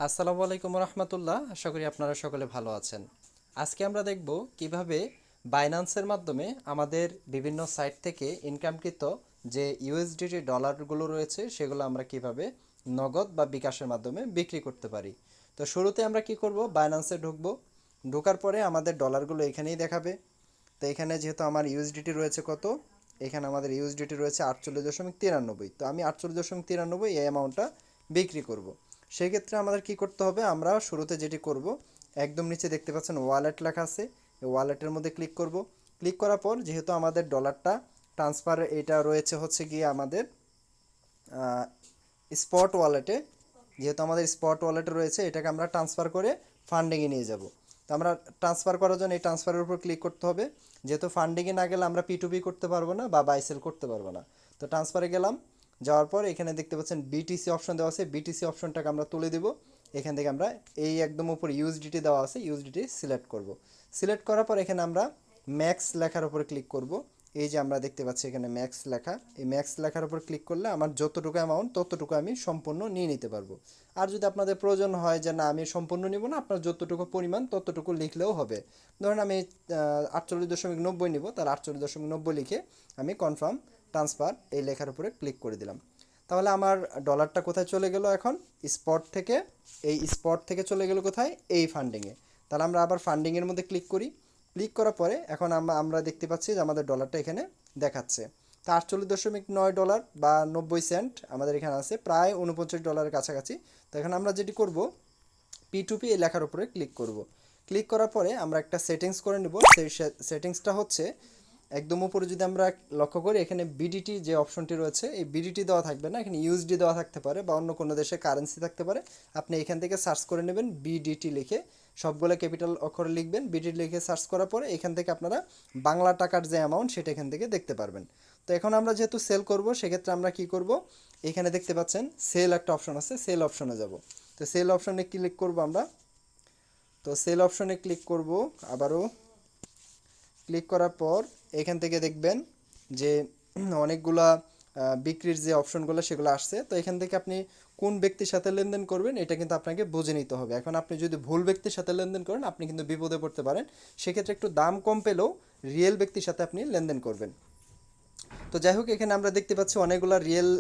আসসালামু আলাইকুম রহমতুল্লাহ। আশা করি আপনারা সকলে ভালো আছেন। আজকে আমরা দেখব কিভাবে বাইন্যান্সের মাধ্যমে আমাদের বিভিন্ন সাইট থেকে ইনকামকৃত যে ইউএসডিটি ডলারগুলো রয়েছে সেগুলো আমরা কিভাবে নগদ বা বিকাশের মাধ্যমে বিক্রি করতে পারি। তো শুরুতে আমরা কি করব, বাইন্যান্সে ঢুকবো। ঢোকার পরে আমাদের ডলারগুলো এখানেই দেখাবে। তো এখানে যেহেতু আমার ইউএসডিটি রয়েছে কত, এখানে আমাদের ইউএসডিটি রয়েছে 48.93। তো আমি 48.93 এই অ্যামাউন্টটা বিক্রি করব। সেক্ষেত্রে আমাদের কি করতে হবে, আমরা শুরুতে যেটি করব, একদম নিচে দেখতে পাচ্ছেন ওয়ালেট লেখা আছে, এই ওয়ালেটের মধ্যে ক্লিক করব। ক্লিক করার পর যেহেতু আমাদের ডলারটা ট্রান্সফার এটা রয়েছে হচ্ছে গিয়ে আমাদের স্পট ওয়ালেটে, যেহেতু আমাদের স্পট ওয়ালেটে রয়েছে, এটাকে আমরা ট্রান্সফার করে ফান্ডিংয়ে নিয়ে যাব। তো আমরা ট্রান্সফার করার জন্য এই ট্রান্সফারের উপর ক্লিক করতে হবে। যেহেতু ফান্ডিংয়ে না গেলে আমরা P2P করতে পারবো না বা বাই সেল করতে পারবো না। তো ট্রান্সফারে গেলাম, যাওয়ার পর এখানে দেখতে পাচ্ছেন বিটিসি অপশন দেওয়া আছে, বিটিসি অপশনটাকে আমরা তুলে দেব। এখান থেকে আমরা এই একদম উপর ইউএসডিটি দেওয়া আছে, ইউএসডিটি সিলেক্ট করব। সিলেক্ট করার পর এখানে আমরা ম্যাক্স লেখার উপর ক্লিক করব। এই যে আমরা দেখতে পাচ্ছি এখানে ম্যাক্স লেখা, এই ম্যাক্স লেখার উপর ক্লিক করলে আমার যতটুকু অ্যামাউন্ট ততটুকু আমি সম্পূর্ণ নিয়ে নিতে পারবো। আর যদি আপনাদের প্রয়োজন হয় যে না আমি সম্পূর্ণ নিব না, আপনার যতটুকু পরিমাণ ততটুকু লিখলেও হবে। ধরুন আমি 48.90 নিব, তার 48.90 লিখে আমি কনফার্ম ট্রান্সফার এই লেখার উপরে ক্লিক করে দিলাম। তাহলে আমার ডলারটা কোথায় চলে গেল, এখন স্পট থেকে, এই স্পট থেকে চলে গেল কোথায়, এই ফান্ডিংয়ে। তাহলে আমরা আবার ফান্ডিংয়ের মধ্যে ক্লিক করি। ক্লিক করার পরে এখন আমরা দেখতে পাচ্ছি যে আমাদের ডলারটা এখানে দেখাচ্ছে। তো 48.9 ডলার বা 90 সেন্ট আমাদের এখানে আছে, প্রায় $49 কাছাকাছি। তো এখন আমরা যেটি করব, P2P এই লেখার উপরে ক্লিক করব। ক্লিক করার পরে আমরা একটা সেটিংস করে নেব। সেই সেটিংসটা হচ্ছে একদম উপরে যদি আমরা লক্ষ্য করি, এখানে বিডিটি যে অপশনটি রয়েছে, এই বিডিটি দেওয়া থাকবে না, এখানে ইউএসডি দেওয়া থাকতে পারে বা অন্য কোনো দেশে কারেন্সি থাকতে পারে। আপনি এখান থেকে সার্চ করে নেবেন বিডিটি লিখে, সবগুলো ক্যাপিটাল অক্ষরে লিখবেন, বিডিটি লিখে সার্চ করার পরে এখান থেকে আপনারা বাংলা টাকার যে অ্যামাউন্ট সেটা এখান থেকে দেখতে পারবেন। তো এখন আমরা যেহেতু সেল করব, সেক্ষেত্রে আমরা কি করব, এখানে দেখতে পাচ্ছেন সেল একটা অপশন আছে, সেল অপশনে যাব। তো সেল অপশনে ক্লিক করব আমরা। তো সেল অপশনে ক্লিক করব, আবারও ক্লিক করার পর এখান থেকে দেখবেন যে অনেকগুলা বিক্রির যে অপশনগুলো সেগুলো আসছে। তো এখান থেকে আপনি কোন ব্যক্তির সাথে লেনদেন করবেন এটা কিন্তু আপনাকে বুঝে নিতে হবে। এখন আপনি যদি ভুল ব্যক্তির সাথে লেনদেন করেন, আপনি কিন্তু বিপদে পড়তে পারেন। সেক্ষেত্রে একটু দাম কম পেলেও রিয়েল ব্যক্তির সাথে আপনি লেনদেন করবেন। তো যাই হোক, এখানে আমরা দেখতে পাচ্ছি অনেকগুলো রিয়েল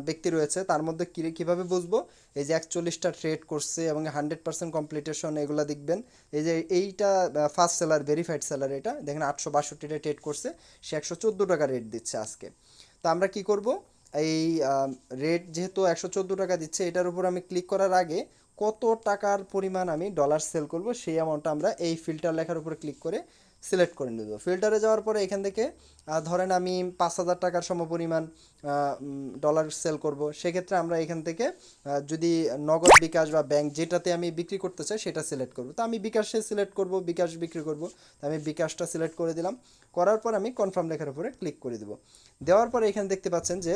ব্যক্তি রয়েছে। তার মধ্যে কীভাবে বুঝবো, এই যে 41টা ট্রেড করছে এবং 100% কমপ্লিটেশন, এগুলো দেখবেন। এই যে এইটা ফার্স্ট সেলার, ভেরিফাইড সেলার, এটা দেখেন 862টা ট্রেড করছে, সে 114 টাকা রেট দিচ্ছে আজকে। তো আমরা কি করব, এই রেট যেহেতু 114 টাকা দিচ্ছে, এটার উপর আমি ক্লিক করার আগে কত টাকার পরিমাণ আমি ডলার সেল করব সেই অ্যামাউন্টটা আমরা এই ফিল্টার লেখার উপরে ক্লিক করে সিলেক্ট করে নেব। ফিল্টারে যাওয়ার পরে এখান থেকে ধরেন আমি 5,000 টাকার সমপরিমাণ ডলার সেল করব, সেক্ষেত্রে আমরা এখান থেকে যদি নগদ, বিকাশ বা ব্যাংক যেটাতে আমি বিক্রি করতে চাই সেটা সিলেক্ট করব। তো আমি বিকাশে সিলেক্ট করব, বিকাশ বিক্রি করব। তো আমি বিকাশটা সিলেক্ট করে দিলাম। করার পর আমি কনফার্ম লেখার উপরে ক্লিক করে দেব। দেওয়ার পরে এখানে দেখতে পাচ্ছেন যে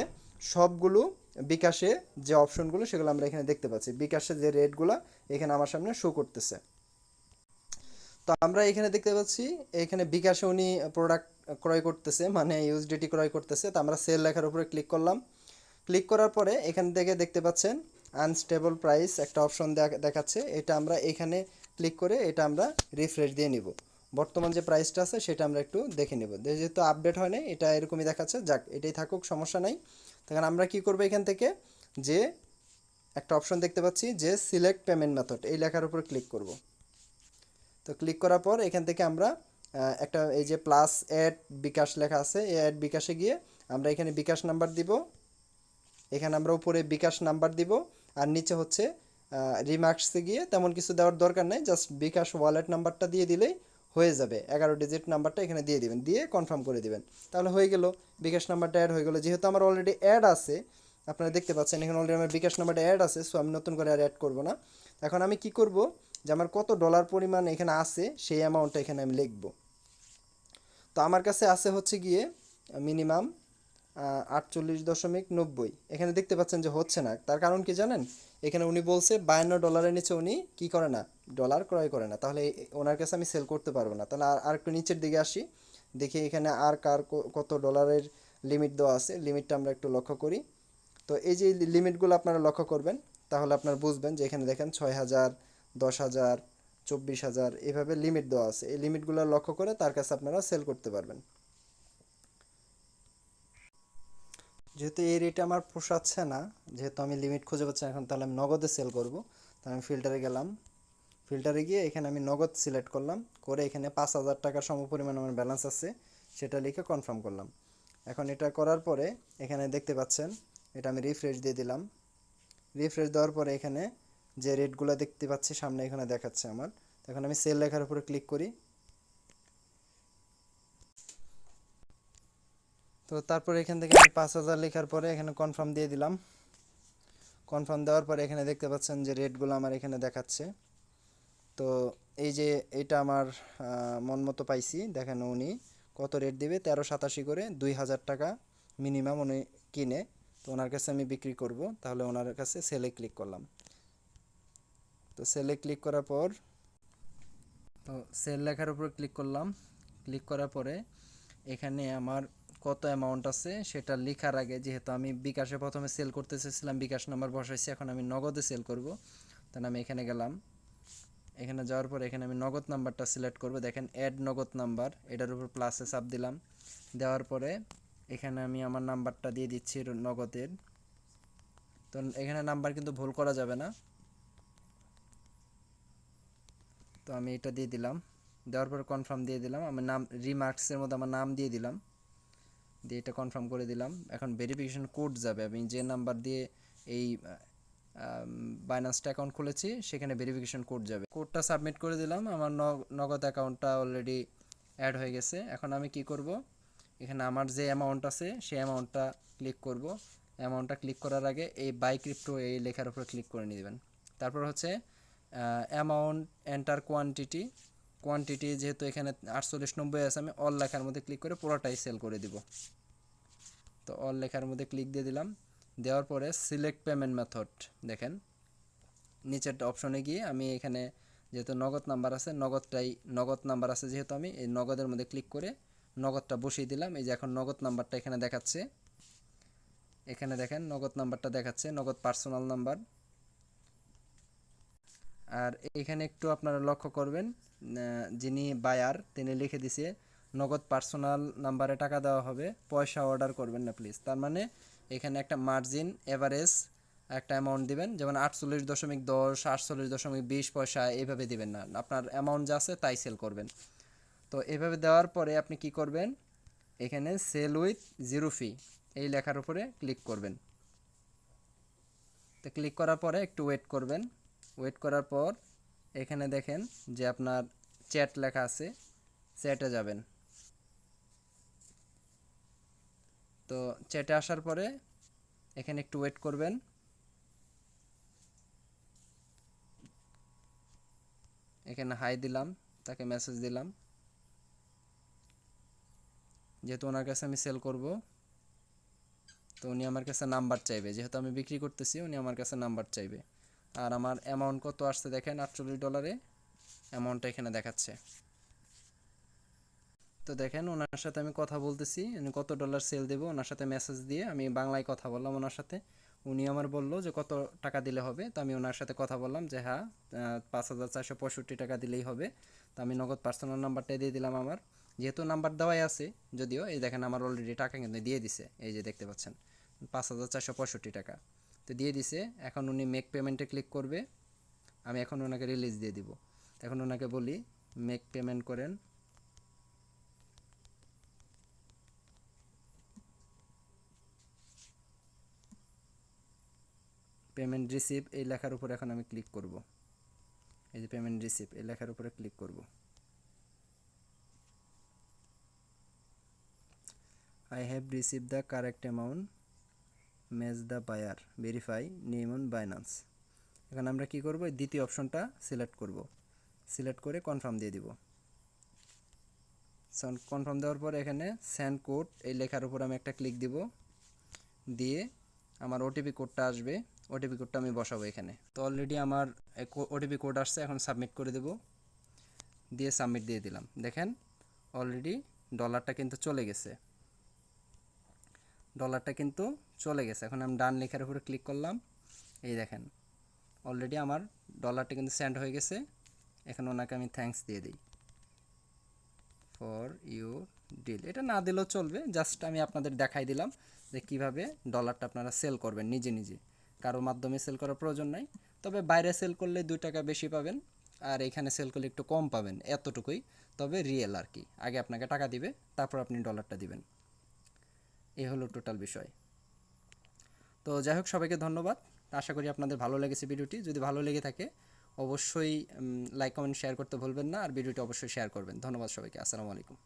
সবগুলো বিকাশে যে অপশনগুলো সেগুলো আমরা এখানে দেখতে পাচ্ছি, বিকাশে যে রেটগুলো এখানে আমার সামনে শো করতেছে। তো আমরা এখানে দেখতে পাচ্ছি এখানে বিকাশে উনি প্রোডাক্ট ক্রয় করতেছে, মানে ইউএসডিটি ক্রয় করতেছে। তো আমরা সেল লেখার উপরে ক্লিক করলাম। ক্লিক করার পরে এখান থেকে দেখতে পাচ্ছেন আনস্টেবল প্রাইস একটা অপশন দেখাচ্ছে, এটা আমরা এখানে ক্লিক করে এটা আমরা রিফ্রেশ দিয়ে নিব। বর্তমান যে প্রাইসটা আছে সেটা আমরা একটু দেখে নেব, যেহেতু আপডেট হয় না, এটা এরকমই দেখাচ্ছে, যাক এটাই থাকুক, সমস্যা নাই। তখন আমরা কি করব, এখান থেকে যে একটা অপশন দেখতে পাচ্ছি যে সিলেক্ট পেমেন্ট মেথড, এই লেখার উপর ক্লিক করব। তো ক্লিক করার পর এখান থেকে আমরা একটা এই যে প্লাস অ্যাড বিকাশ লেখা আছে, এই অ্যাড বিকাশে গিয়ে আমরা এখানে বিকাশ নাম্বার দিব। এখানে আমরা উপরে বিকাশ নাম্বার দিব, আর নিচে হচ্ছে রিমার্কসে গিয়ে তেমন কিছু দেওয়ার দরকার নেই, জাস্ট বিকাশ ওয়ালেট নাম্বারটা দিয়ে দিলেই হয়ে যাবে। 11 ডিজিট নাম্বারটা এখানে দিয়ে দিবেন, দিয়ে কনফার্ম করে দিবেন, তাহলে হয়ে গেল, বিকাশ নাম্বারটা অ্যাড হয়ে গেল। যেহেতু আমার অলরেডি অ্যাড আছে, আপনারা দেখতে পাচ্ছেন এখানে অলরেডি আমার বিকাশ নাম্বারটা অ্যাড আছে, সো আমি নতুন করে আর অ্যাড করব না। এখন আমি কি করব, যে আমার কত ডলার পরিমাণ এখানে আছে সেই অ্যামাউন্টটা এখানে আমি লিখব। তো আমার কাছে আছে হচ্ছে গিয়ে মিনিমাম 48.90। এখানে দেখতে পাচ্ছেন যে হচ্ছে না, তার কারণ কি জানেন, এখানে উনি বলছে $52 নিচে উনি কি করে না, ডলার ক্রয় করে না। তাহলে ওনার কাছে আমি সেল করতে পারবো না। তাহলে আর একটু নিচের দিকে আসি, দেখি এখানে আর কার কত ডলারের লিমিট দেওয়া আছে, লিমিটটা আমরা একটু লক্ষ্য করি। তো এই যে লিমিটগুলো আপনারা লক্ষ্য করবেন, তাহলে আপনার বুঝবেন যে এখানে দেখেন 6,000, 10,000, 24,000 এভাবে লিমিট দেওয়া আছে। এই লিমিটগুলো লক্ষ্য করে তার কাছে আপনারা সেল করতে পারবেন। যেহেতু এই রেটে আমার পোষাচ্ছে না, যেহেতু আমি লিমিট খুঁজে পাচ্ছি না এখন, তাহলে আমি নগদে সেল করব। তাহলে আমি ফিল্টারে গেলাম, ফিল্টারে গিয়ে এখানে আমি নগদ সিলেক্ট করলাম, করে এখানে 5,000 টাকার সমপরিমাণ আমার ব্যালেন্স আছে সেটা লিখে কনফার্ম করলাম। এখন এটা করার পরে এখানে দেখতে পাচ্ছেন, এটা আমি রিফ্রেশ দিয়ে দিলাম। রিফ্রেশ দেওয়ার পরে এখানে যে রেটগুলো দেখতে পাচ্ছি সামনে এখানে দেখাচ্ছে আমার। এখন আমি সেল লেখার উপরে ক্লিক করি। তো তারপরে এখান থেকে আমি 5,000 লেখার পরে এখানে কনফার্ম দিয়ে দিলাম। কনফার্ম দেওয়ার পরে এখানে দেখতে পাচ্ছেন যে রেটগুলো আমার এখানে দেখাচ্ছে। তো এই যে এটা আমার মন মতো পাইছি। দেখেন উনি কত রেট দিবে, 1387 করে 2,000 টাকা মিনিমাম উনি কিনে। তো ওনার কাছে আমি বিক্রি করব, তাহলে ওনার কাছে সেলে ক্লিক করলাম। তো সেলে ক্লিক করার পর, তো সেল লেখার উপর ক্লিক করলাম। ক্লিক করার পরে এখানে আমার কত অ্যামাউন্ট আছে সেটা লেখার আগে, যেহেতু আমি বিকাশে প্রথমে সেল করতে চেয়েছিলাম, বিকাশ নাম্বার বসাইছি, এখন আমি নগদে সেল করব। তাহলে আমি এখানে গেলাম। এখানে যাওয়ার পর এখানে আমি নগদ নাম্বারটা সিলেক্ট করব। দেখেন অ্যাড নগদ নাম্বার, এটার উপর প্লাসে চাপ দিলাম। দেওয়ার পরে এখানে আমি আমার নাম্বারটা দিয়ে দিচ্ছি নগদের। তো এখানে নাম্বার কিন্তু ভুল করা যাবে না। তো আমি এটা দিয়ে দিলাম। দেওয়ার পর কনফার্ম দিয়ে দিলাম। আমি নাম রিমার্কসের মধ্যে আমার নাম দিয়ে দিলাম, দিয়ে এটা কনফার্ম করে দিলাম। এখন ভেরিফিকেশন কোড যাবে, আমি যে নাম্বার দিয়ে এই বাইন্যান্সটা অ্যাকাউন্ট খুলেছি সেখানে ভেরিফিকেশন কোড যাবে। কোডটা সাবমিট করে দিলাম, আমার নগদ অ্যাকাউন্টটা অলরেডি অ্যাড হয়ে গেছে। এখন আমি কি করব, এখানে আমার যে অ্যামাউন্ট আছে সেই অ্যামাউন্টটা ক্লিক করব। অ্যামাউন্টটা ক্লিক করার আগে এই বাই ক্রিপ্টো এই লেখার উপর ক্লিক করে নেবেন। তারপর হচ্ছে অ্যামাউন্ট এন্টার কোয়ান্টিটি, কোয়ান্টিটি যেহেতু এখানে 4890 আছে, আমি অল লেখার মধ্যে ক্লিক করে পুরোটাই সেল করে দিব। তো অল লেখার মধ্যে ক্লিক দিয়ে দিলাম। দেওয়ার পরে সিলেক্ট পেমেন্ট মেথড, দেখেন নিচের অপশনে গিয়ে আমি এখানে যেহেতু নগদ নাম্বার আছে, নগদ নাম্বার আছে যেহেতু, আমি এই নগদের মধ্যে ক্লিক করে নগদটা বসিয়ে দিলাম। এই যে এখন নগদ নাম্বারটা এখানে দেখাচ্ছে, এখানে দেখেন নগদ নাম্বারটা দেখাচ্ছে, নগদ পার্সোনাল নাম্বার। আর এখানে একটু আপনারা লক্ষ্য করবেন, যিনি বায়ার তিনি লিখে দিছে নগদ পার্সোনাল নাম্বারে টাকা দেওয়া হবে, পয়সা অর্ডার করবেন না প্লিজ। তার মানে এখানে একটা মার্জিন এভারেজ একটা অ্যামাউন্ট দিবেন, যেমন 48.10, 48.20 পয়সা এইভাবে দিবেন না, আপনার অ্যামাউন্ট যা আছে তাই সেল করবেন। তো এইভাবে দেওয়ার পরে আপনি কি করবেন, এখানে সেল উইথ জিরো ফি এই লেখার উপরে ক্লিক করবেন। তো ক্লিক করার পরে একটু ওয়েট করবেন। ওয়েট করার পর এখানে দেখেন যে আপনার চ্যাট লেখা আছে, চ্যাটে যাবেন। তো চ্যাটে আসার পরে এখানে একটু ওয়েট করবেন। এখানে হাই দিলাম, তাকে মেসেজ দিলাম, যেহেতু ওনার কাছে আমি সেল করব। তো উনি আমার কাছে নাম্বার চাইবে, যেহেতু আমি বিক্রি করতেছি উনি আমার কাছে নাম্বার চাইবে। আর আমার অ্যামাউন্ট কত আসছে দেখেন, $48 অ্যামাউন্টটা এখানে দেখাচ্ছে। তো দেখেন ওনার সাথে আমি কথা বলতেছি, উনি কত ডলার সেল দেবো, ওনার সাথে মেসেজ দিয়ে আমি বাংলায় কথা বললাম ওনার সাথে। উনি আমার বললো যে কত টাকা দিলে হবে, তো আমি ওনার সাথে কথা বললাম যে হ্যাঁ 5,465 টাকা দিলেই হবে। তো আমি নগদ পার্সোনাল নাম্বারটাই দিয়ে দিলাম আমার, যেহেতু নাম্বার দেওয়াই আছে, যদিও এই দেখেন আমার অলরেডি টাকা কিন্তু দিয়ে দিছে, এই যে দেখতে পাচ্ছেন 5,465 টাকা তো দিয়ে দিছে। এখন উনি মেক পেমেন্টে ক্লিক করবে, আমি এখন ওনাকে রিলিজ দিয়ে দিব। এখন ওনাকে বলি মেক পেমেন্ট করেন। পেমেন্ট রিসিভ এই লেখার উপরে এখন আমি ক্লিক করব। এই যে পেমেন্ট রিসিভ এই লেখার উপরে ক্লিক করব। I have receive the correct amount, match the buyer, verify name on Binance. এখন আমরা কি করব, দ্বিতীয় অপশনটা সিলেক্ট করব, সিলেক্ট করে কনফার্ম দিয়ে দিব। কনফার্ম দেওয়ার পর এখানে সেন্ড কোড এই লেখার উপর আমি একটা ক্লিক দিব, দিয়ে আমার ওটিপি কোডটা আসবে, ওটিপি কোডটা আমি বসাবো এখানে। তো অলরেডি আমার ওটিপি কোড আসছে, এখন সাবমিট করে দেব, দিয়ে সাবমিট দিয়ে দিলাম। দেখেন অলরেডি ডলারটা কিন্তু চলে গেছে, ডলারটা কিন্তু চলে গেছে। এখন আমি ডান লেখার উপরে ক্লিক করলাম, এই দেখেন অলরেডি আমার ডলারটা কিন্তু সেন্ড হয়ে গেছে। এখন ওনাকে আমি থ্যাঙ্কস দিয়ে দিই ফর ইউ ডিল। এটা না দিলেও চলবে, জাস্ট আমি আপনাদের দেখাই দিলাম যে কীভাবে ডলারটা আপনারা সেল করবেন নিজে নিজে, কারোর মাধ্যমে সেল করার প্রয়োজন নাই। তবে বাইরে সেল করলে 2 টাকা বেশি পাবেন, আর এখানে সেল করলে একটু কম পাবেন, এতটুকুই। তবে রিয়েল আর কি, আগে আপনাকে টাকা দিবে, তারপর আপনি ডলারটা দিবেন। এই হলো টোটাল বিষয়। তো যাই হোক, সবাইকে ধন্যবাদ। আশা করি আপনাদের ভালো লেগেছে ভিডিওটি। যদি ভালো লেগে থাকে অবশ্যই লাইক কমেন্ট শেয়ার করতে ভুলবেন না, আর ভিডিওটি অবশ্যই শেয়ার করবেন। ধন্যবাদ সবাইকে। আসসালামু আলাইকুম।